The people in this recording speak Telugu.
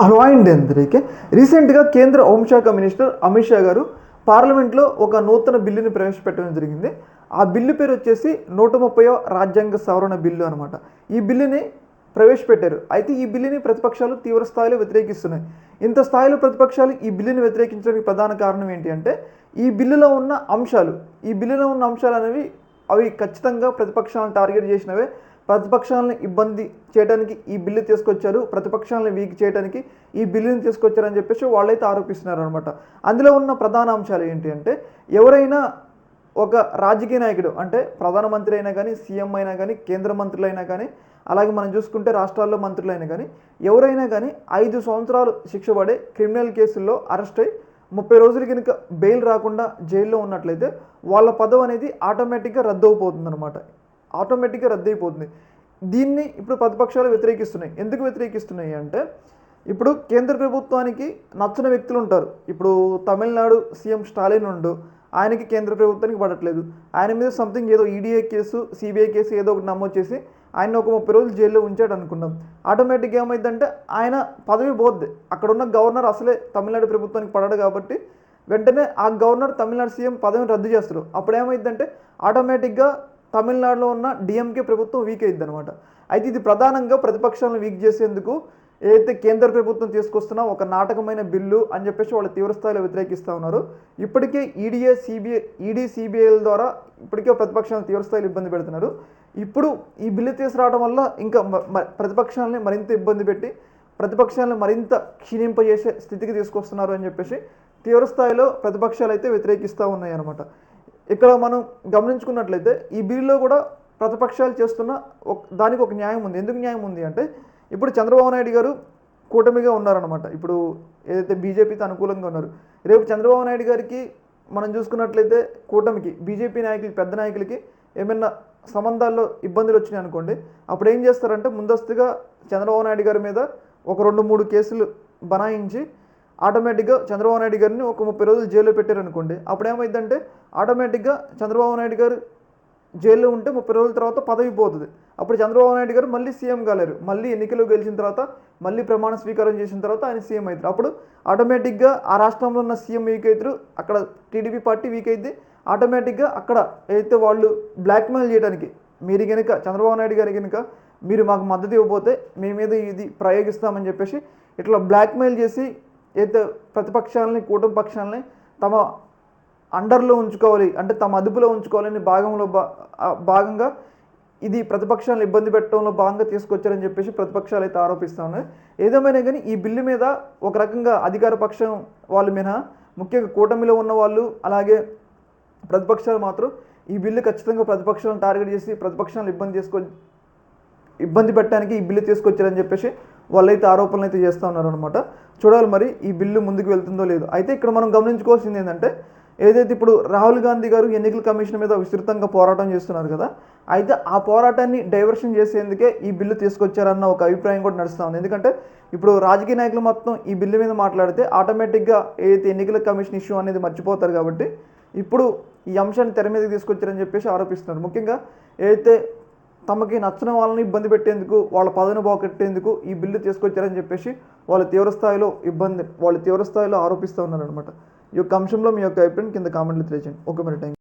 హలో అండి అందరికీ. రీసెంట్గా కేంద్ర హోంశాఖ మినిస్టర్ అమిత్ షా గారు పార్లమెంట్లో ఒక నూతన బిల్లుని ప్రవేశపెట్టడం జరిగింది. ఆ బిల్లు పేరు వచ్చేసి 130వ రాజ్యాంగ సవరణ బిల్లు అనమాట. ఈ బిల్లుని ప్రవేశపెట్టారు. అయితే ఈ బిల్లుని ప్రతిపక్షాలు తీవ్ర స్థాయిలో వ్యతిరేకిస్తున్నాయి. ఇంత స్థాయిలో ప్రతిపక్షాలు ఈ బిల్లుని వ్యతిరేకించడానికి ప్రధాన కారణం ఏంటి అంటే ఈ బిల్లులో ఉన్న అంశాలు అనేవి అవి ఖచ్చితంగా ప్రతిపక్షాలను టార్గెట్ చేసినవే. ప్రతిపక్షాలను ఇబ్బంది చేయడానికి ఈ బిల్లు తీసుకొచ్చారు, ప్రతిపక్షాలను వీక్ చేయడానికి ఈ బిల్లుని తీసుకొచ్చారని చెప్పేసి వాళ్ళైతే ఆరోపిస్తున్నారు అనమాట. అందులో ఉన్న ప్రధాన అంశాలు ఏంటి అంటే ఎవరైనా ఒక రాజకీయ నాయకుడు అంటే ప్రధానమంత్రి అయినా కానీ, సీఎం అయినా కానీ, కేంద్ర మంత్రులైనా కానీ, అలాగే మనం చూసుకుంటే రాష్ట్రాల్లో మంత్రులైనా కానీ ఎవరైనా కానీ 5 సంవత్సరాలు శిక్ష పడే క్రిమినల్ కేసుల్లో అరెస్ట్ అయ్యి 30 రోజులు కనుక బెయిల్ రాకుండా జైల్లో ఉన్నట్లయితే వాళ్ళ పదవి అనేది ఆటోమేటిక్గా రద్దయిపోతుంది. దీన్ని ఇప్పుడు ప్రతిపక్షాలు వ్యతిరేకిస్తున్నాయి. ఎందుకు వ్యతిరేకిస్తున్నాయి అంటే ఇప్పుడు కేంద్ర ప్రభుత్వానికి నచ్చిన వ్యక్తులు ఉంటారు. ఇప్పుడు తమిళనాడు సీఎం స్టాలిన్ ఆయనకి కేంద్ర ప్రభుత్వానికి పడట్లేదు. ఆయన మీద సంథింగ్ ఏదో ఈడీఏ కేసు, సిబిఐ కేసు ఏదో ఒకటి నమోదు చేసి ఆయన ఒక 30 రోజులు జైల్లో ఉంచాడు అనుకున్నాం. ఆటోమేటిక్గా ఏమైందంటే ఆయన పదవి పోద్ది. అక్కడ ఉన్న గవర్నర్ అసలే తమిళనాడు ప్రభుత్వానికి పడడు కాబట్టి వెంటనే ఆ గవర్నర్ తమిళనాడు సీఎం పదవిని రద్దు చేస్తారు. అప్పుడు ఏమైందంటే ఆటోమేటిక్గా తమిళనాడులో ఉన్న డిఎంకే ప్రభుత్వం వీక్ అయింది అనమాట. అయితే ఇది ప్రధానంగా ప్రతిపక్షాలను వీక్ చేసేందుకు ఏదైతే కేంద్ర ప్రభుత్వం తీసుకొస్తున్నా ఒక నాటకమైన బిల్లు అని చెప్పేసి వాళ్ళు తీవ్రస్థాయిలో వ్యతిరేకిస్తూ ఉన్నారు. ఇప్పటికే ఈడీ సిబిఐల ద్వారా ఇప్పటికే ప్రతిపక్షాలను తీవ్రస్థాయిలో ఇబ్బంది పెడుతున్నారు. ఇప్పుడు ఈ బిల్లు తీసుకురావడం వల్ల ఇంకా ప్రతిపక్షాలని మరింత ఇబ్బంది పెట్టి ప్రతిపక్షాలను మరింత క్షీణింపజేసే స్థితికి తీసుకొస్తున్నారు అని చెప్పేసి తీవ్రస్థాయిలో ప్రతిపక్షాలు అయితే వ్యతిరేకిస్తూ ఉన్నాయి అన్నమాట. ఇక్కడ మనం గమనించుకున్నట్లయితే ఈ బిల్లులో కూడా ప్రతిపక్షాలు చేస్తున్న దానికి ఒక న్యాయం ఉంది. ఎందుకు న్యాయం ఉంది అంటే ఇప్పుడు చంద్రబాబు నాయుడు గారు కూటమిగా ఉన్నారనమాట. ఇప్పుడు ఏదైతే బీజేపీతో అనుకూలంగా ఉన్నారు. రేపు చంద్రబాబు నాయుడు గారికి మనం చూసుకున్నట్లయితే కూటమికి బీజేపీ నాయకులకి, పెద్ద నాయకులకి ఏమైనా సంబంధాల్లో ఇబ్బందులు వచ్చినాయి అనుకోండి, అప్పుడు ఏం చేస్తారంటే ముందస్తుగా చంద్రబాబు నాయుడు గారి మీద ఒక 2-3 కేసులు బనాయించి ఆటోమేటిక్గా చంద్రబాబు నాయుడు గారిని ఒక 30 రోజులు జైల్లో పెట్టారనుకోండి, అప్పుడు ఏమైందంటే ఆటోమేటిక్గా చంద్రబాబు నాయుడు గారు జైల్లో ఉంటే 30 రోజుల తర్వాత పదవి పోతుంది. అప్పుడు చంద్రబాబు నాయుడు గారు మళ్ళీ సీఎం కాలేరు. మళ్ళీ ఎన్నికలు గెలిచిన తర్వాత మళ్ళీ ప్రమాణ స్వీకారం చేసిన తర్వాత ఆయన సీఎం అవుతారు. అప్పుడు ఆటోమేటిక్గా ఆ రాష్ట్రంలో ఉన్న సీఎం వీక్ అవుతారు, అక్కడ టీడీపీ పార్టీ వీక్ అయింది. ఆటోమేటిక్గా అక్కడ ఏదైతే వాళ్ళు బ్లాక్మెయిల్ చేయడానికి మీరు కనుక చంద్రబాబు నాయుడు గారు కనుక మీరు మాకు మద్దతు ఇవ్వకపోతే మీ మీద ఇది ప్రయోగిస్తామని చెప్పేసి ఇట్లా బ్లాక్మెయిల్ చేసి ఏదైతే ప్రతిపక్షాలని, కూటమి పక్షాలని తమ అండర్లో ఉంచుకోవాలి అంటే తమ అదుపులో ఉంచుకోవాలని భాగంగా ఇది ప్రతిపక్షాలను ఇబ్బంది పెట్టడంలో భాగంగా తీసుకొచ్చారని చెప్పేసి ప్రతిపక్షాలు అయితే ఆరోపిస్తూ ఉన్నాయి. ఏదేమైనా కానీ ఈ బిల్లు మీద ఒక రకంగా అధికార పక్షం వాళ్ళు మినహా ముఖ్యంగా కూటమిలో ఉన్న వాళ్ళు అలాగే ప్రతిపక్షాలు మాత్రం ఈ బిల్లు ఖచ్చితంగా ప్రతిపక్షాలను టార్గెట్ చేసి ప్రతిపక్షాలను ఇబ్బంది పెట్టడానికి ఈ బిల్లు తీసుకొచ్చారని చెప్పేసి వాళ్ళైతే ఆరోపణలు అయితే చేస్తూ ఉన్నారనమాట. చూడాలి మరి ఈ బిల్లు ముందుకు వెళ్తుందో లేదో. అయితే ఇక్కడ మనం గమనించుకోవాల్సింది ఏంటంటే ఏదైతే ఇప్పుడు రాహుల్ గాంధీ గారు ఎన్నికల కమిషన్ మీద విస్తృతంగా పోరాటం చేస్తున్నారు కదా, అయితే ఆ పోరాటాన్ని డైవర్షన్ చేసేందుకే ఈ బిల్లు తీసుకొచ్చారన్న ఒక అభిప్రాయం కూడా నడుస్తూ ఉంది. ఎందుకంటే ఇప్పుడు రాజకీయ నాయకులు మొత్తం ఈ బిల్లు మీద మాట్లాడితే ఆటోమేటిక్గా ఏదైతే ఎన్నికల కమిషన్ ఇష్యూ అనేది మర్చిపోతారు. కాబట్టి ఇప్పుడు ఈ అంశాన్ని తెర మీదకి తీసుకొచ్చారని చెప్పేసి ఆరోపిస్తున్నారు. ముఖ్యంగా ఏదైతే తమకి నచ్చిన వాళ్ళని ఇబ్బంది పెట్టేందుకు, వాళ్ళ పదవిని పోగొట్టేందుకు ఈ బిల్లు తీసుకొచ్చారని చెప్పేసి వాళ్ళు తీవ్రస్థాయిలో ఆరోపిస్తూ ఉన్నారనమాట. ఈ యొక్క అంశంలో మీ యొక్క అభిప్రాయం కింద కామెంట్లు తెలియజేయండి. ఓకే మరి, థ్యాంక్ యూ.